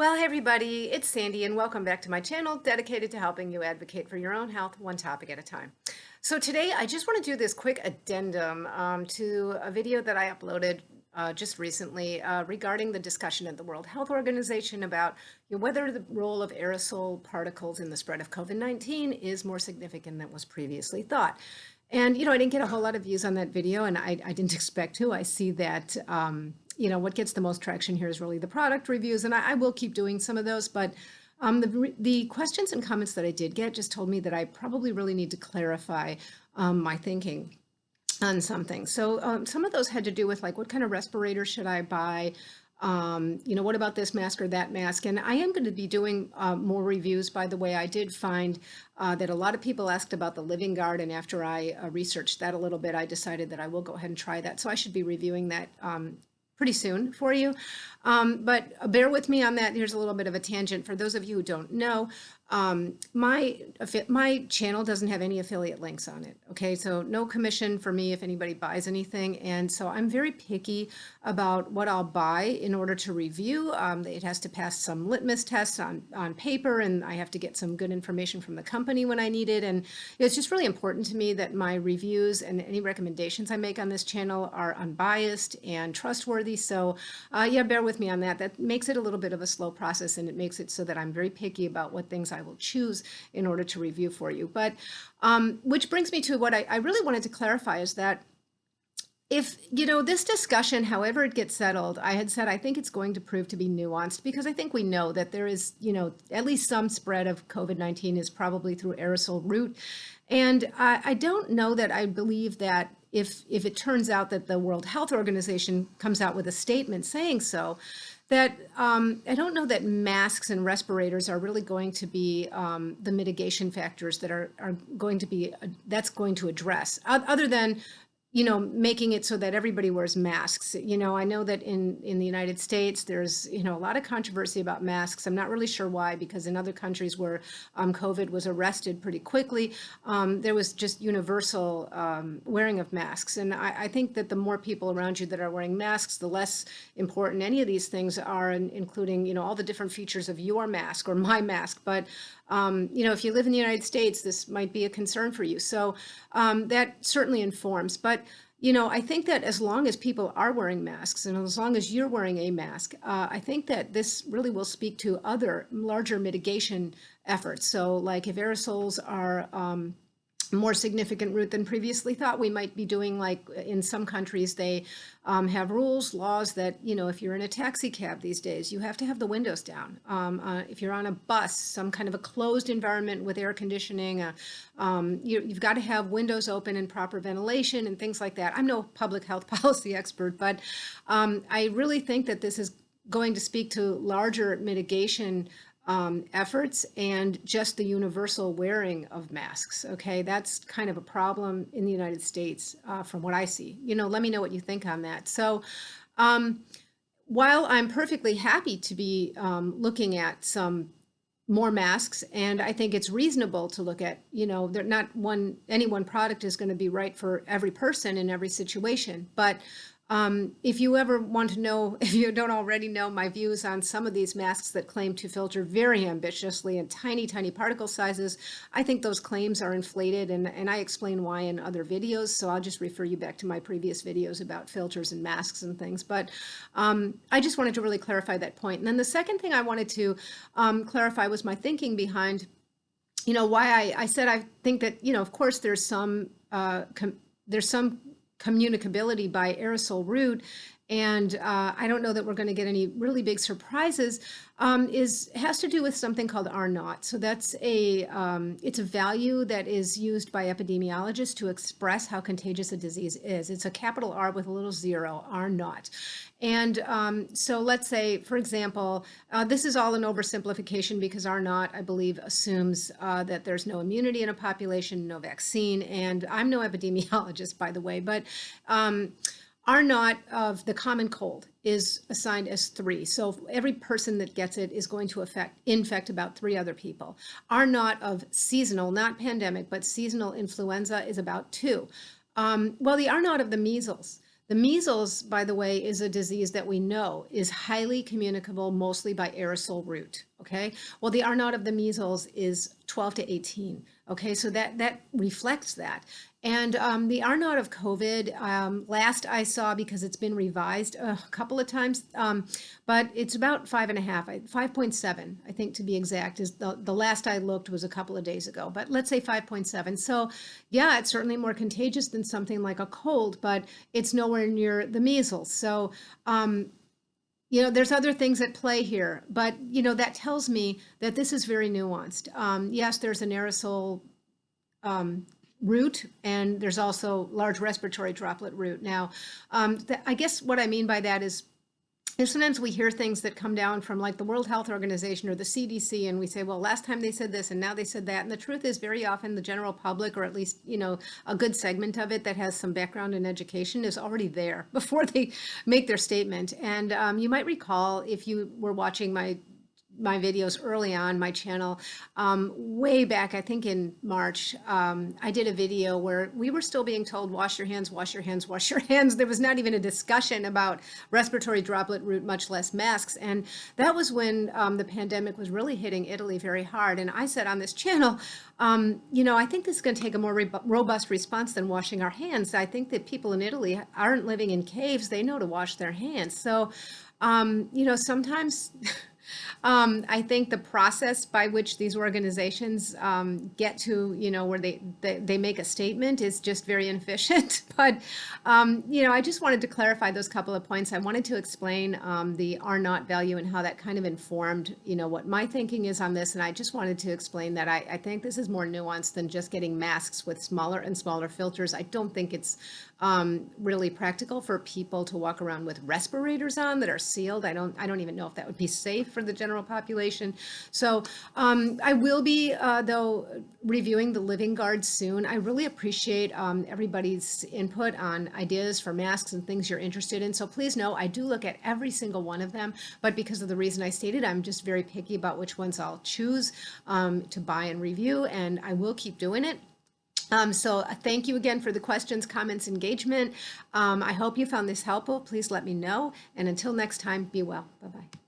Well, hey everybody, it's Sandy and welcome back to my channel dedicated to helping you advocate for your own health one topic at a time. So today I just want to do this quick addendum to a video that I uploaded just recently regarding the discussion at the World Health Organization about whether the role of aerosol particles in the spread of COVID-19 is more significant than was previously thought. And, I didn't get a whole lot of views on that video, and I didn't expect to. I see that, what gets the most traction here is really the product reviews, and I will keep doing some of those. But the questions and comments that I did get just told me that I probably really need to clarify my thinking on something. So some of those had to do with like, what kind of respirator should I buy? What about this mask or that mask? And I am going to be doing more reviews. By the way, I did find that a lot of people asked about the Living Guard, and after I researched that a little bit, I decided that I will go ahead and try that. So I should be reviewing that pretty soon for you. But bear with me on that. Here's a little bit of a tangent. For those of you who don't know, my channel doesn't have any affiliate links on it. Okay, so no commission for me if anybody buys anything. And so I'm very picky about what I'll buy in order to review. It has to pass some litmus tests on paper, and I have to get some good information from the company when I need it. And it's just really important to me that my reviews and any recommendations I make on this channel are unbiased and trustworthy. So yeah, bear with me on that. That makes it a little bit of a slow process, and it makes it so that I'm very picky about what things I will choose in order to review for you. But which brings me to what I really wanted to clarify is that if, this discussion, however it gets settled, I had said I think it's going to prove to be nuanced, because I think we know that there is, at least some spread of COVID-19 is probably through aerosol route. And I don't know that I believe that if it turns out that the World Health Organization comes out with a statement saying so, that I don't know that masks and respirators are really going to be the mitigation factors that are going to be, that's going to address, other than making it so that everybody wears masks. I know that in the United States, there's, a lot of controversy about masks. I'm not really sure why, because in other countries where COVID was arrested pretty quickly, there was just universal wearing of masks. And I think that the more people around you that are wearing masks, the less important any of these things are, including, all the different features of your mask or my mask. But if you live in the United States, this might be a concern for you. So that certainly informs. But, I think that as long as people are wearing masks, and as long as you're wearing a mask, I think that this really will speak to other larger mitigation efforts. So like if aerosols are more significant route than previously thought, we might be doing, like in some countries, they have rules, laws that, if you're in a taxi cab these days, you have to have the windows down. If you're on a bus, some kind of a closed environment with air conditioning, you've got to have windows open and proper ventilation and things like that. I'm no public health policy expert, but I really think that this is going to speak to larger mitigation efforts and just the universal wearing of masks. Okay, that's kind of a problem in the United States from what I see. Let me know what you think on that. So while I'm perfectly happy to be looking at some more masks, and I think it's reasonable to look at, they're not any one product is going to be right for every person in every situation. But if you ever want to know, if you don't already know my views on some of these masks that claim to filter very ambitiously in tiny, tiny particle sizes, I think those claims are inflated, and I explain why in other videos. So I'll just refer you back to my previous videos about filters and masks and things. But I just wanted to really clarify that point. And then the second thing I wanted to clarify was my thinking behind, why I said I think that, of course, there's some communicability by aerosol route, and I don't know that we're going to get any really big surprises, has to do with something called R naught. So that's it's a value that is used by epidemiologists to express how contagious a disease is. It's a capital R with a little zero, R naught. And so let's say, for example, this is all an oversimplification, because R naught, I believe, assumes that there's no immunity in a population, no vaccine, and I'm no epidemiologist, by the way, but R naught of the common cold is assigned as 3. So every person that gets it is going to infect about 3 other people. R naught of seasonal, not pandemic, but seasonal influenza is about 2. Well, the R naught of the The measles, by the way, is a disease that we know is highly communicable, mostly by aerosol route. Okay. Well, the R naught of the measles is 12 to 18. Okay. So that reflects that. And the R naught of COVID, last I saw, because it's been revised a couple of times, but it's about 5.5, 5.7, I think to be exact, is the last I looked was a couple of days ago, but let's say 5.7. So yeah, it's certainly more contagious than something like a cold, but it's nowhere near the measles. So, there's other things at play here, but, that tells me that this is very nuanced. Yes, there's an aerosol route, and there's also large respiratory droplet route. Now, I guess what I mean by that is sometimes we hear things that come down from like the World Health Organization or the CDC, and we say, well, last time they said this and now they said that. And the truth is, very often the general public, or at least, a good segment of it that has some background in education, is already there before they make their statement. And you might recall, if you were watching my videos early on my channel, way back, I think in March, I did a video where we were still being told, wash your hands, wash your hands, wash your hands. There was not even a discussion about respiratory droplet route, much less masks. And that was when the pandemic was really hitting Italy very hard. And I said on this channel, I think this is going to take a more robust response than washing our hands. I think that people in Italy aren't living in caves. They know to wash their hands. So, sometimes I think the process by which these organizations get to, where they make a statement is just very inefficient. But, I just wanted to clarify those couple of points. I wanted to explain the R naught value and how that kind of informed, what my thinking is on this. And I just wanted to explain that I think this is more nuanced than just getting masks with smaller and smaller filters. I don't think it's really practical for people to walk around with respirators on that are sealed. I don't even know if that would be safe for the general population. So I will be, though, reviewing the Living Guard soon. I really appreciate everybody's input on ideas for masks and things you're interested in. So please know I do look at every single one of them, but because of the reason I stated, I'm just very picky about which ones I'll choose to buy and review, and I will keep doing it. So thank you again for the questions, comments, engagement. I hope you found this helpful. Please let me know. And until next time, be well. Bye-bye.